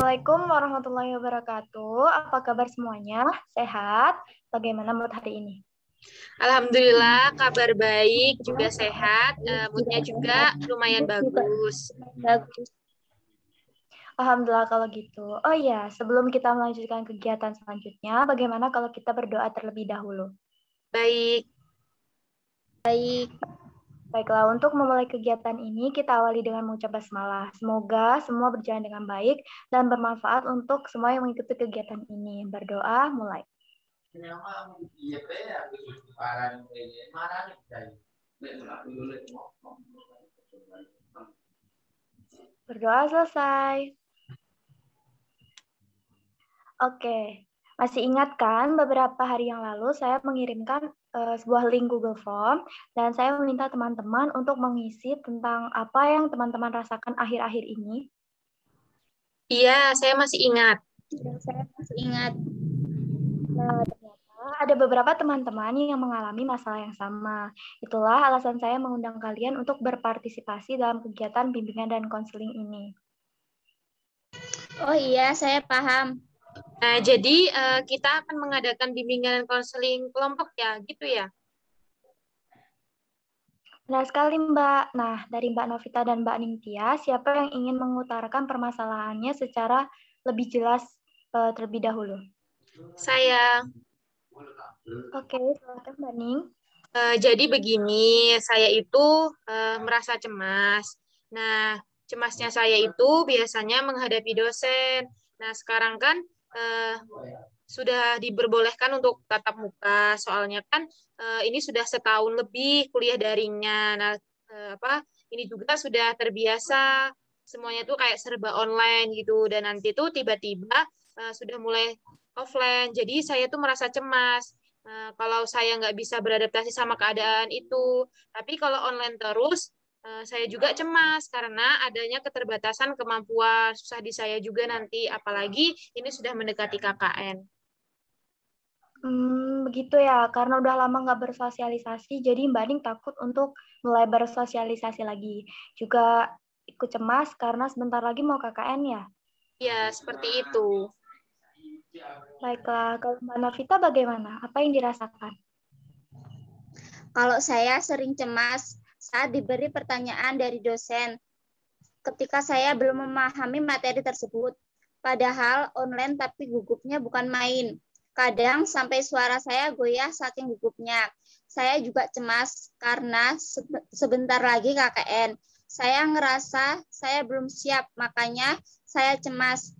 Assalamualaikum warahmatullahi wabarakatuh. Apa kabar semuanya? Sehat? Bagaimana mood hari ini? Alhamdulillah, kabar baik, juga sehat, moodnya juga lumayan bagus. Bagus. Alhamdulillah kalau gitu. Oh iya, sebelum kita melanjutkan kegiatan selanjutnya, bagaimana kalau kita berdoa terlebih dahulu? Baik, Baiklah, untuk memulai kegiatan ini, kita awali dengan mengucap basmalah. Semoga semua berjalan dengan baik dan bermanfaat untuk semua yang mengikuti kegiatan ini. Berdoa, mulai. Berdoa selesai. Oke, masih ingat kan beberapa hari yang lalu saya mengirimkan sebuah link Google Form dan saya meminta teman-teman untuk mengisi tentang apa yang teman-teman rasakan akhir-akhir ini. iya, saya masih ingat. Saya masih ingat. Nah, ternyata ada beberapa teman-teman yang mengalami masalah yang sama. Itulah alasan saya mengundang kalian untuk berpartisipasi dalam kegiatan bimbingan dan konseling ini. Oh iya, saya paham. Nah, jadi kita akan mengadakan bimbingan dan konseling kelompok ya, gitu ya? Benar sekali, Mbak. Nah, dari Mbak Novita dan Mbak Ningtia, siapa yang ingin mengutarakan permasalahannya secara lebih jelas terlebih dahulu? Saya. Oke, silakan Mbak Ning. Jadi begini, saya itu merasa cemas. Nah, cemasnya saya itu biasanya menghadapi dosen. Nah, sekarang kan sudah diperbolehkan untuk tatap muka, soalnya kan ini sudah setahun lebih kuliah daringnya. Nah, ini juga sudah terbiasa semuanya tuh kayak serba online gitu, dan nanti tuh tiba-tiba sudah mulai offline. Jadi saya tuh merasa cemas. Kalau saya nggak bisa beradaptasi sama keadaan itu, tapi kalau online terus, saya juga cemas karena adanya keterbatasan kemampuan, susah di saya juga nanti, apalagi ini sudah mendekati KKN. Begitu ya, karena udah lama nggak bersosialisasi, jadi Mbak Ning takut untuk mulai bersosialisasi lagi. Juga ikut cemas karena sebentar lagi mau KKN ya? Ya, seperti itu. Baiklah, kalau Mbak Novita bagaimana? Apa yang dirasakan? Kalau saya sering cemas saat diberi pertanyaan dari dosen ketika saya belum memahami materi tersebut. Padahal online tapi gugupnya bukan main. Kadang sampai suara saya goyah saking gugupnya. Saya juga cemas karena sebentar lagi KKN. Saya ngerasa saya belum siap, makanya saya cemas.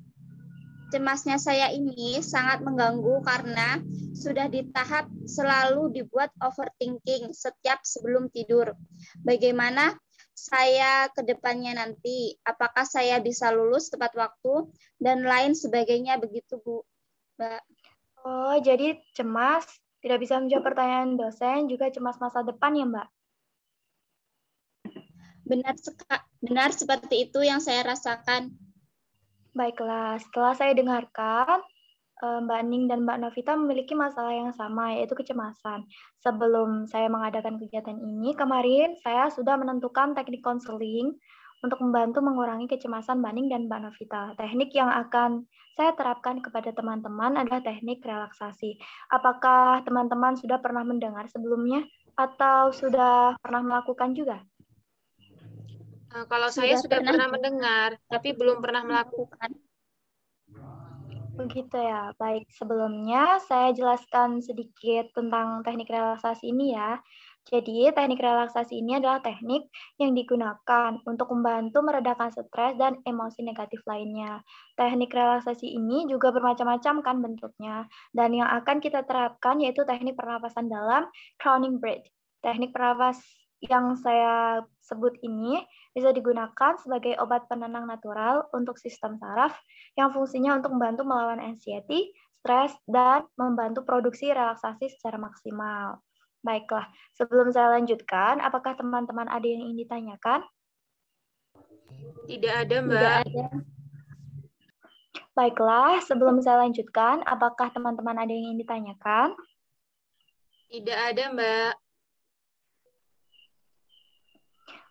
Cemasnya saya ini sangat mengganggu karena sudah di tahap selalu dibuat overthinking setiap sebelum tidur. Bagaimana saya ke depannya nanti? Apakah saya bisa lulus tepat waktu dan lain sebagainya begitu, Bu? Mbak. Oh, jadi cemas, tidak bisa menjawab pertanyaan dosen, juga cemas masa depan ya, Mbak? Benar seperti itu yang saya rasakan. Baiklah, setelah saya dengarkan, Mbak Ning dan Mbak Novita memiliki masalah yang sama, yaitu kecemasan. Sebelum saya mengadakan kegiatan ini, kemarin saya sudah menentukan teknik konseling untuk membantu mengurangi kecemasan Mbak Ning dan Mbak Novita. Teknik yang akan saya terapkan kepada teman-teman adalah teknik relaksasi. Apakah teman-teman sudah pernah mendengar sebelumnya atau sudah pernah melakukan juga? Kalau saya sudah pernah mendengar, tapi belum pernah melakukan. Begitu ya. Baik, sebelumnya saya jelaskan sedikit tentang teknik relaksasi ini ya. Jadi, teknik relaksasi ini adalah teknik yang digunakan untuk membantu meredakan stres dan emosi negatif lainnya. Teknik relaksasi ini juga bermacam-macam kan bentuknya. Dan yang akan kita terapkan yaitu teknik pernapasan dalam, crowning breath. Teknik pernapas yang saya sebut ini bisa digunakan sebagai obat penenang natural untuk sistem saraf yang fungsinya untuk membantu melawan anxiety, stres, dan membantu produksi relaksasi secara maksimal. Baiklah, sebelum saya lanjutkan, apakah teman-teman ada yang ingin ditanyakan? Tidak ada, Mbak. Tidak ada. Baiklah, sebelum saya lanjutkan, apakah teman-teman ada yang ingin ditanyakan? Tidak ada, Mbak.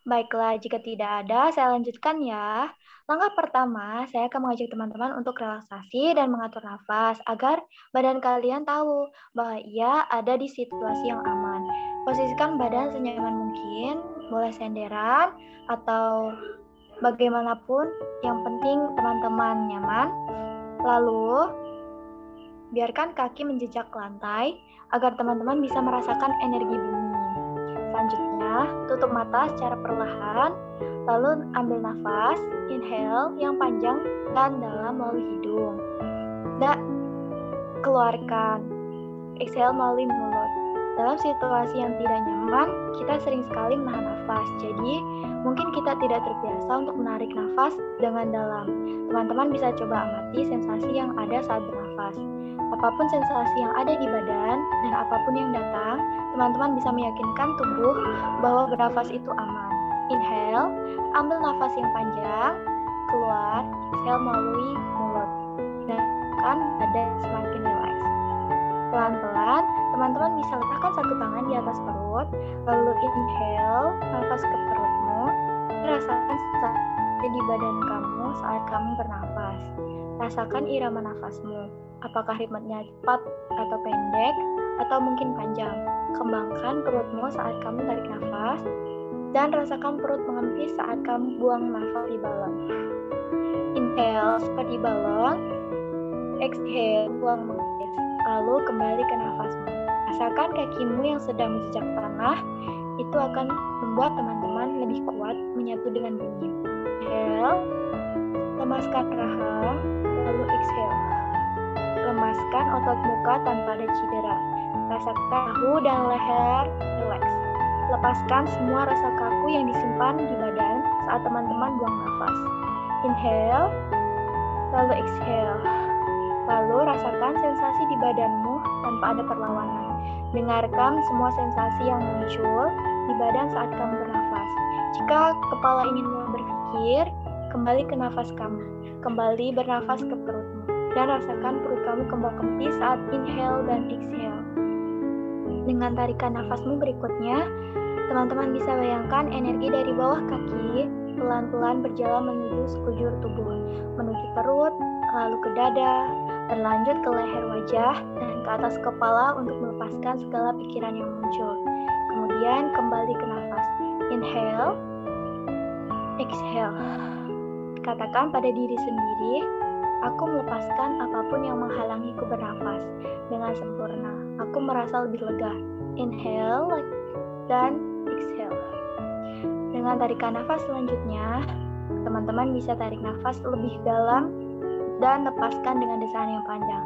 Baiklah, jika tidak ada, saya lanjutkan ya. Langkah pertama, saya akan mengajak teman-teman untuk relaksasi dan mengatur nafas agar badan kalian tahu bahwa ia ada di situasi yang aman. Posisikan badan senyaman mungkin, boleh senderan atau bagaimanapun, yang penting teman-teman nyaman. Lalu, biarkan kaki menjejak lantai agar teman-teman bisa merasakan energi bumi. Selanjutnya, tutup mata secara perlahan, lalu ambil nafas, inhale yang panjang dan dalam melalui hidung. Dan keluarkan, exhale melalui mulut. Dalam situasi yang tidak nyaman, kita sering sekali menahan nafas. Jadi, mungkin kita tidak terbiasa untuk menarik nafas dengan dalam. Teman-teman bisa coba amati sensasi yang ada saat bernafas. Apapun sensasi yang ada di badan dan apapun yang datang, teman-teman bisa meyakinkan tubuh bahwa bernafas itu aman. Inhale, ambil nafas yang panjang, keluar, exhale melalui mulut. Dan badan semakin rileks. Pelan-pelan, teman-teman bisa letakkan satu tangan di atas perut, lalu inhale, nafas ke perutmu, rasakan sensasi di badan kamu saat kamu bernafas. Rasakan irama nafasmu, apakah ritmenya cepat atau pendek, atau mungkin panjang. Kembangkan perutmu saat kamu tarik nafas, dan rasakan perut mengempis saat kamu buang nafas di balon. Inhale seperti balon, exhale buang mengempis, lalu kembali ke nafasmu. Rasakan kakimu yang sedang menjejak tanah, itu akan membuat teman-teman lebih kuat menyatu dengan bumi. Inhale, lemaskan rahang, lalu exhale. Lemaskan otot muka tanpa ada cedera. Rasakan bahu dan leher rileks. Lepaskan semua rasa kaku yang disimpan di badan saat teman-teman buang nafas. Inhale, lalu exhale. Lalu rasakan sensasi di badanmu tanpa ada perlawanan. Dengarkan semua sensasi yang muncul di badan saat kamu bernafas. Jika kepala ingin mulai berpikir, kembali ke nafas kamu. Kembali bernafas ke perutmu. Dan rasakan perut kamu kembang kempis saat inhale dan exhale. Dengan tarikan nafasmu berikutnya, teman-teman bisa bayangkan energi dari bawah kaki pelan-pelan berjalan menuju sekujur tubuh, menuju perut, lalu ke dada, berlanjut ke leher wajah, dan ke atas kepala untuk melepaskan segala pikiran yang muncul. Kemudian kembali ke nafas. Inhale, exhale. Katakan pada diri sendiri, aku melepaskan apapun yang menghalangiku bernafas dengan sempurna. Aku merasa lebih lega. Inhale dan exhale. Dengan tarikan nafas selanjutnya, teman-teman bisa tarik nafas lebih dalam dan lepaskan dengan desaan yang panjang.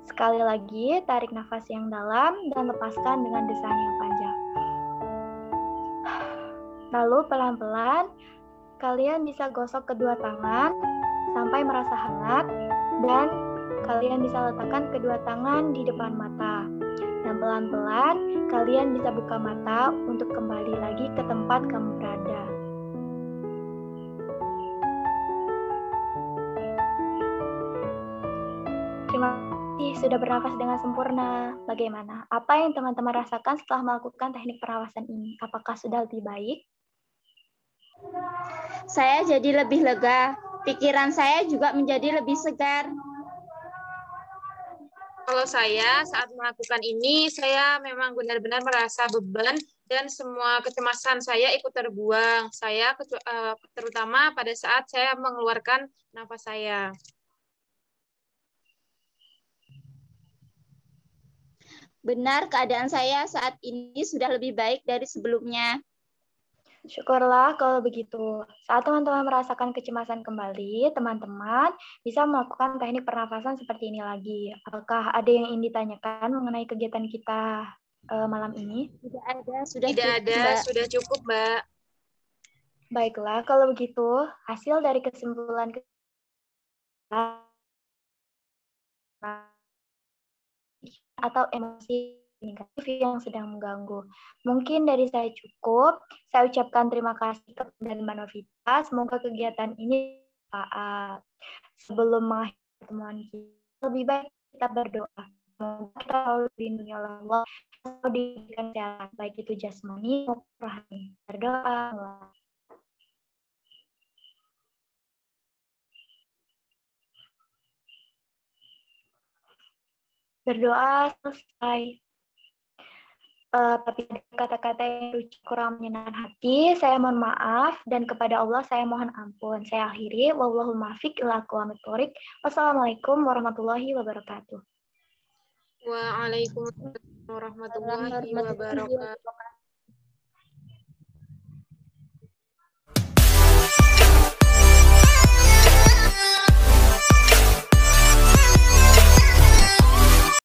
Sekali lagi, tarik nafas yang dalam dan lepaskan dengan desaan yang panjang. Lalu pelan-pelan, kalian bisa gosok kedua tangan sampai merasa hangat, dan kalian bisa letakkan kedua tangan di depan mata. Dan pelan-pelan, kalian bisa buka mata untuk kembali lagi ke tempat kamu berada. Terima kasih sudah bernafas dengan sempurna. Bagaimana? Apa yang teman-teman rasakan setelah melakukan teknik pernafasan ini? Apakah sudah lebih baik? Saya jadi lebih lega. Pikiran saya juga menjadi lebih segar. Kalau saya saat melakukan ini, saya memang benar-benar merasa beban dan semua kecemasan saya ikut terbuang. Saya terutama pada saat saya mengeluarkan nafas saya. Benar, keadaan saya saat ini sudah lebih baik dari sebelumnya. Syukurlah kalau begitu. Saat teman-teman merasakan kecemasan kembali, teman-teman bisa melakukan teknik pernafasan seperti ini lagi. Apakah ada yang ingin ditanyakan mengenai kegiatan kita malam ini? Tidak ada, sudah Tidak cukup, ada, Mbak. sudah cukup, Mbak. Baiklah, kalau begitu, hasil dari kesimpulan atau emosi negatif yang sedang mengganggu. Mungkin dari saya cukup. Saya ucapkan terima kasih kepada Mbak Novita. Semoga kegiatan ini bermanfaat. Sebelum mengakhiri pertemuan kita, lebih baik kita berdoa. semoga kita selalu dilindungi oleh Allah, selalu diberikan kesehatan, baik itu jasmani maupun rohani. Berdoa. Berdoa selesai. Tapi kata-kata yang kurang menyenangkan hati, saya mohon maaf, dan kepada Allah saya mohon ampun. Saya akhiri, wallahul muwaffiq ila aqwamit thoriq. Wassalamualaikum warahmatullahi wabarakatuh. Waalaikumsalam warahmatullahi wabarakatuh.